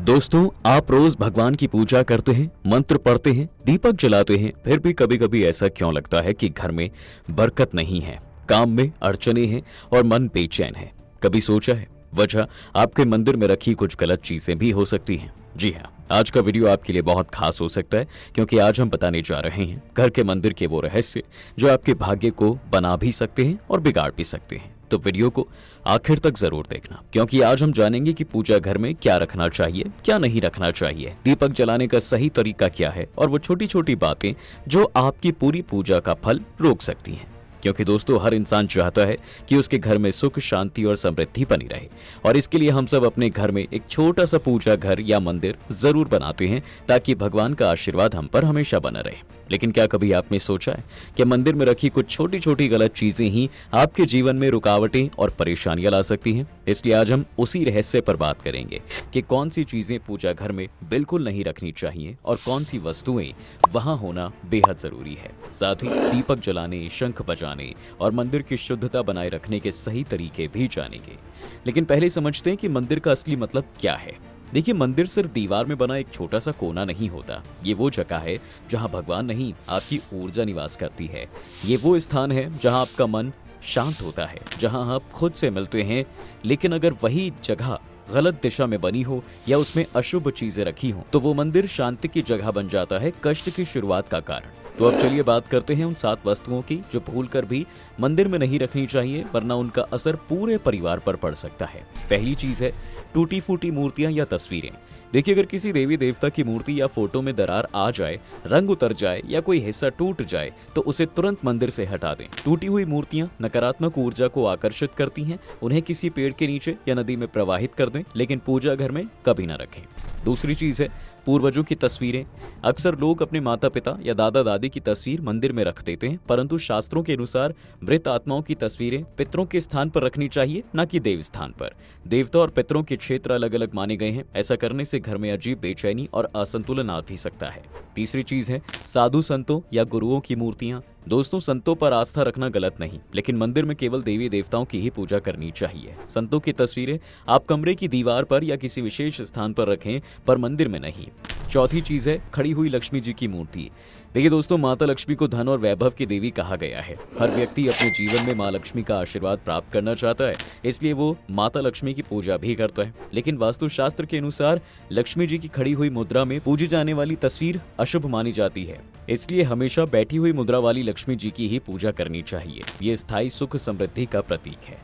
दोस्तों, आप रोज भगवान की पूजा करते हैं, मंत्र पढ़ते हैं, दीपक जलाते हैं, फिर भी कभी कभी ऐसा क्यों लगता है कि घर में बरकत नहीं है, काम में अड़चने हैं और मन बेचैन है। कभी सोचा है वजह आपके मंदिर में रखी कुछ गलत चीजें भी हो सकती हैं? जी हाँ, आज का वीडियो आपके लिए बहुत खास हो सकता है, क्योंकि आज हम बताने जा रहे हैं घर के मंदिर के वो रहस्य जो आपके भाग्य को बना भी सकते हैं और बिगाड़ भी सकते हैं। तो वीडियो को आखिर तक जरूर देखना, क्योंकि आज हम जानेंगे कि पूजा घर में क्या रखना चाहिए, क्या नहीं रखना चाहिए, दीपक जलाने का सही तरीका क्या है और वो छोटी छोटी बातें जो आपकी पूरी पूजा का फल रोक सकती हैं। क्योंकि दोस्तों, हर इंसान चाहता है कि उसके घर में सुख, शांति और समृद्धि बनी रहे, और इसके लिए हम सब अपने घर में एक छोटा सा पूजा घर या मंदिर जरूर बनाते हैं, ताकि भगवान का आशीर्वाद हम पर हमेशा बना रहे। लेकिन क्या कभी आपने सोचा है कि मंदिर में रखी कुछ छोटी छोटी गलत चीजें ही आपके जीवन में रुकावटें और परेशानियां ला सकती हैं? इसलिए आज हम उसी रहस्य पर बात करेंगे कि कौन सी चीजें पूजा घर में बिल्कुल नहीं रखनी चाहिए और कौन सी वस्तुएं वहां होना बेहद जरूरी है। साथ ही दीपक जलाने, शंख बजाने और मंदिर की शुद्धता बनाए रखने के सही तरीके भी जानेंगे। लेकिन पहले समझते हैं कि मंदिर का असली मतलब क्या है। देखिए, मंदिर सिर्फ दीवार में बना एक छोटा सा कोना नहीं होता। ये वो जगह है जहाँ भगवान नहीं, आपकी ऊर्जा निवास करती है। ये वो स्थान है जहाँ आपका मन शांत होता है, जहाँ आप खुद से मिलते हैं। लेकिन अगर वही जगह गलत दिशा में बनी हो या उसमें अशुभ चीजें रखी हो, तो वो मंदिर शांति की जगह बन जाता है, कष्ट की शुरुआत का कारण। तो अब चलिए बात करते हैं उन 7 वस्तुओं की जो भूलकर भी मंदिर में नहीं रखनी चाहिए, वरना उनका असर पूरे परिवार पर पड़ सकता है। पहली चीज है टूटी फूटी मूर्तियां या तस्वीरें। देखिए, अगर किसी देवी देवता की मूर्ति या फोटो में दरार आ जाए, रंग उतर जाए या कोई हिस्सा टूट जाए, तो उसे तुरंत मंदिर से हटा दें। टूटी हुई मूर्तियां नकारात्मक ऊर्जा को आकर्षित करती हैं। उन्हें किसी पेड़ के नीचे या नदी में प्रवाहित कर दें, लेकिन पूजा घर में कभी न रखें। दूसरी चीज है पूर्वजों की तस्वीरें। अक्सर लोग अपने माता पिता या दादा दादी की तस्वीर मंदिर में रख देते हैं, परंतु शास्त्रों के अनुसार मृत आत्माओं की तस्वीरें पितरों के स्थान पर रखनी चाहिए, न कि देव स्थान पर। देवता और पितरों के क्षेत्र अलग अलग माने गए हैं। ऐसा करने से घर में अजीब बेचैनी और असंतुलन आ भी सकता है। तीसरी चीज है साधु संतों या गुरुओं की मूर्तियां। दोस्तों, संतों पर आस्था रखना गलत नहीं, लेकिन मंदिर में केवल देवी देवताओं की ही पूजा करनी चाहिए। संतों की तस्वीरें आप कमरे की दीवार पर या किसी विशेष स्थान पर रखें, पर मंदिर में नहीं। चौथी चीज है खड़ी हुई लक्ष्मी जी की मूर्ति। देखिए दोस्तों, माता लक्ष्मी को धन और वैभव की देवी कहा गया है। हर व्यक्ति अपने जीवन में माँ लक्ष्मी का आशीर्वाद प्राप्त करना चाहता है, इसलिए वो माता लक्ष्मी की पूजा भी करता है। लेकिन वास्तुशास्त्र के अनुसार लक्ष्मी जी की खड़ी हुई मुद्रा में पूजी जाने वाली तस्वीर अशुभ मानी जाती है, इसलिए हमेशा बैठी हुई मुद्रा वाली लक्ष्मी जी की ही पूजा करनी चाहिए। ये स्थायी सुख समृद्धि का प्रतीक है।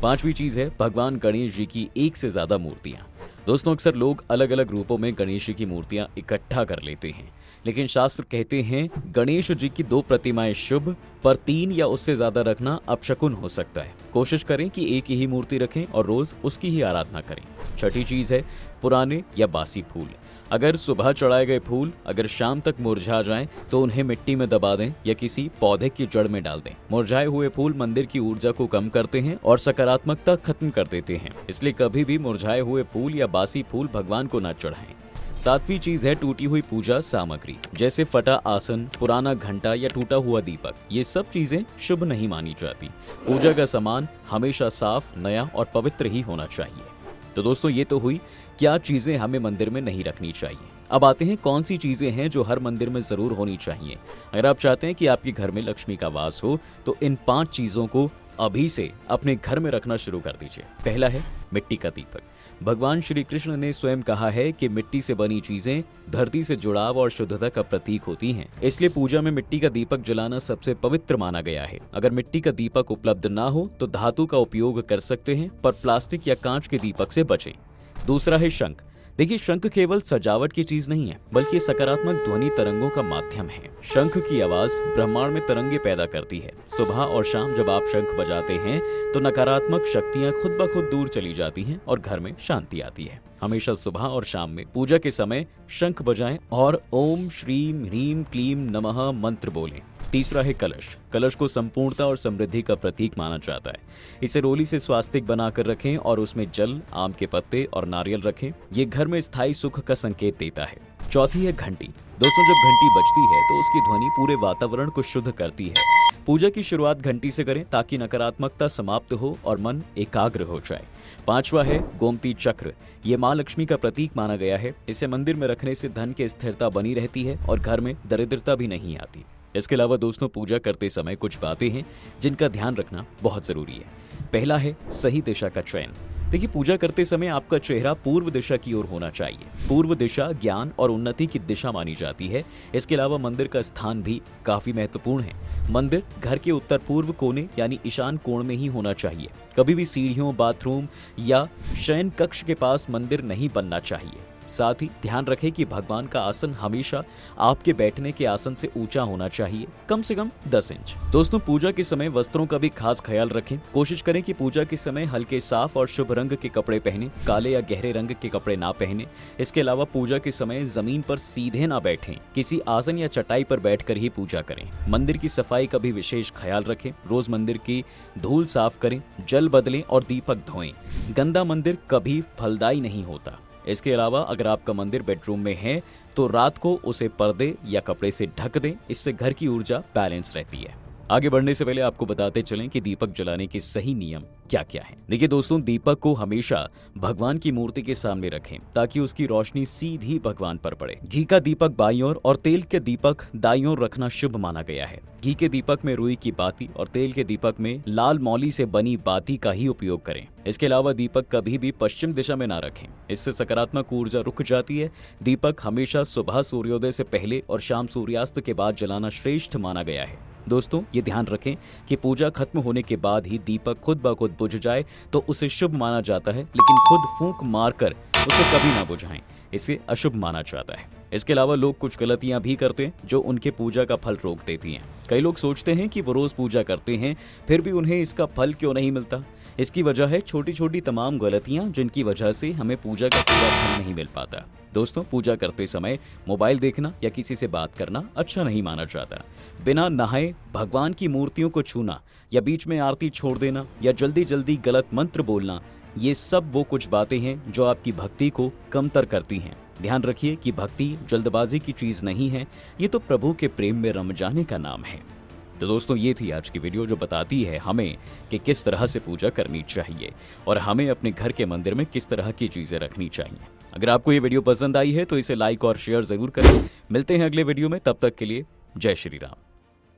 पांचवी चीज है भगवान गणेश जी की एक से ज्यादा मूर्तियां। दोस्तों, अक्सर लोग अलग अलग रूपों में गणेश जी की मूर्तियां इकट्ठा कर लेते हैं, लेकिन शास्त्र कहते हैं गणेश जी की 2 प्रतिमाएं शुभ, पर 3 या उससे ज्यादा रखना अपशकुन हो सकता है। कोशिश करें कि एक ही मूर्ति रखें और रोज उसकी ही आराधना करें। छठी चीज है पुराने या बासी फूल। अगर सुबह चढ़ाए गए फूल अगर शाम तक मुरझा जाएं, तो उन्हें मिट्टी में दबा दें या किसी पौधे की जड़ में डाल दें। मुरझाए हुए फूल मंदिर की ऊर्जा को कम करते हैं और सकारात्मकता खत्म कर देते हैं, इसलिए कभी भी मुरझाए हुए फूल या बासी फूल भगवान को न चढ़ाएं। सातवीं चीज है टूटी हुई पूजा सामग्री, जैसे फटा आसन, पुराना घंटा या टूटा हुआ दीपक। ये सब चीजें शुभ नहीं मानी जाती। पूजा का सामान हमेशा साफ, नया और पवित्र ही होना चाहिए। तो दोस्तों, ये तो हुई क्या चीजें हमें मंदिर में नहीं रखनी चाहिए। अब आते हैं कौन सी चीजें हैं जो हर मंदिर में जरूर होनी चाहिए। अगर आप चाहते हैं कि आपके घर में लक्ष्मी का वास हो, तो इन 5 चीजों को अभी से अपने घर में रखना शुरू कर दीजिए। पहला है मिट्टी का दीपक। भगवान श्री कृष्ण ने स्वयं कहा है कि मिट्टी से बनी चीजें धरती से जुड़ाव और शुद्धता का प्रतीक होती हैं, इसलिए पूजा में मिट्टी का दीपक जलाना सबसे पवित्र माना गया है। अगर मिट्टी का दीपक उपलब्ध ना हो तो धातु का उपयोग कर सकते हैं, पर प्लास्टिक या कांच के दीपक से बचें। दूसरा है शंख। देखिए, शंख केवल सजावट की चीज नहीं है, बल्कि सकारात्मक ध्वनि तरंगों का माध्यम है। शंख की आवाज ब्रह्मांड में तरंगे पैदा करती है। सुबह और शाम जब आप शंख बजाते हैं, तो नकारात्मक शक्तियां खुद ब खुद दूर चली जाती हैं और घर में शांति आती है। हमेशा सुबह और शाम में पूजा के समय शंख बजाएं और ओम श्रीम ह्रीम क्लीम नमः मंत्र बोलें। तीसरा है कलश। कलश को संपूर्णता और समृद्धि का प्रतीक माना जाता है। इसे रोली से स्वास्तिक बनाकर रखें और उसमें जल, आम के पत्ते और नारियल रखें। ये घर में स्थायी सुख का संकेत देता है। चौथी है घंटी। दोस्तों, जब घंटी बजती है तो उसकी ध्वनि पूरे वातावरण को शुद्ध करती है। पूजा की शुरुआत घंटी से करें ताकि नकारात्मकता समाप्त हो और मन एकाग्र हो जाए। 5वां है गोमती चक्र। ये माँ लक्ष्मी का प्रतीक माना गया है। इसे मंदिर में रखने से धन की स्थिरता बनी रहती है और घर में दरिद्रता भी नहीं आती। इसके अलावा दोस्तों, पूजा करते समय कुछ बातें हैं जिनका ध्यान रखना बहुत जरूरी है। पहला है सही दिशा का चयन। देखिए, पूजा करते समय आपका चेहरा पूर्व दिशा की ओर होना चाहिए। पूर्व दिशा ज्ञान और उन्नति की दिशा मानी जाती है। इसके अलावा मंदिर का स्थान भी काफी महत्वपूर्ण है। मंदिर घर के उत्तर पूर्व कोने यानी ईशान कोण में ही होना चाहिए। कभी भी सीढ़ियों, बाथरूम या शयन कक्ष के पास मंदिर नहीं बनना चाहिए। साथ ही ध्यान रखें कि भगवान का आसन हमेशा आपके बैठने के आसन से ऊंचा होना चाहिए, कम से कम 10 इंच। दोस्तों, पूजा के समय वस्त्रों का भी खास ख्याल रखें। कोशिश करें कि पूजा के समय हल्के, साफ और शुभ रंग के कपड़े पहने, काले या गहरे रंग के कपड़े ना पहने। इसके अलावा पूजा के समय जमीन पर सीधे ना बैठें, किसी आसन या चटाई पर बैठकर ही पूजा करें। मंदिर की सफाई का भी विशेष ख्याल रखें। रोज मंदिर की धूल साफ करें, जल बदलें और दीपक धोएं। गंदा मंदिर कभी फलदायी नहीं होता। इसके अलावा अगर आपका मंदिर बेडरूम में है तो रात को उसे पर्दे या कपड़े से ढक दें। इससे घर की ऊर्जा बैलेंस रहती है। आगे बढ़ने से पहले आपको बताते चलें कि दीपक जलाने के सही नियम क्या क्या हैं। देखिए दोस्तों, दीपक को हमेशा भगवान की मूर्ति के सामने रखें ताकि उसकी रोशनी सीधी भगवान पर पड़े। घी का दीपक बाईं ओर और तेल के दीपक दाईं ओर रखना शुभ माना गया है। घी के दीपक में रुई की बाती और तेल के दीपक में लाल मौली से बनी बाती का ही उपयोग करें। इसके अलावा दीपक कभी भी पश्चिम दिशा में ना रखें, इससे सकारात्मक ऊर्जा रुक जाती है। दीपक हमेशा सुबह सूर्योदय से पहले और शाम सूर्यास्त के बाद जलाना श्रेष्ठ माना गया है। दोस्तों, ये ध्यान रखें कि पूजा खत्म होने के बाद ही दीपक खुद ब खुद बुझ जाए तो उसे शुभ माना जाता है, लेकिन खुद फूंक मारकर उसे कभी ना बुझाएं, इसे अशुभ माना जाता है। इसके अलावा लोग कुछ गलतियां भी करते हैं जो उनके पूजा का फल रोक देती हैं। कई लोग सोचते हैं कि वो रोज पूजा करते हैं फिर भी उन्हें इसका फल क्यों नहीं मिलता। इसकी वजह है छोटी छोटी तमाम गलतियां जिनकी वजह से हमें पूजा का पूरा फल नहीं मिल पाता। दोस्तों, पूजा करते समय मोबाइल देखना या किसी से बात करना अच्छा नहीं माना जाता। बिना नहाए भगवान की मूर्तियों को छूना या बीच में आरती छोड़ देना या जल्दी जल्दी गलत मंत्र बोलना, ये सब वो कुछ बातें हैं जो आपकी भक्ति को कमतर करती हैं। ध्यान रखिए कि भक्ति जल्दबाजी की चीज नहीं है, ये तो प्रभु के प्रेम में रम जाने का नाम है। तो दोस्तों, ये थी आज की वीडियो जो बताती है हमें कि किस तरह से पूजा करनी चाहिए और हमें अपने घर के मंदिर में किस तरह की चीजें रखनी चाहिए। अगर आपको ये वीडियो पसंद आई है तो इसे लाइक और शेयर जरूर करें। मिलते हैं अगले वीडियो में, तब तक के लिए जय श्री राम।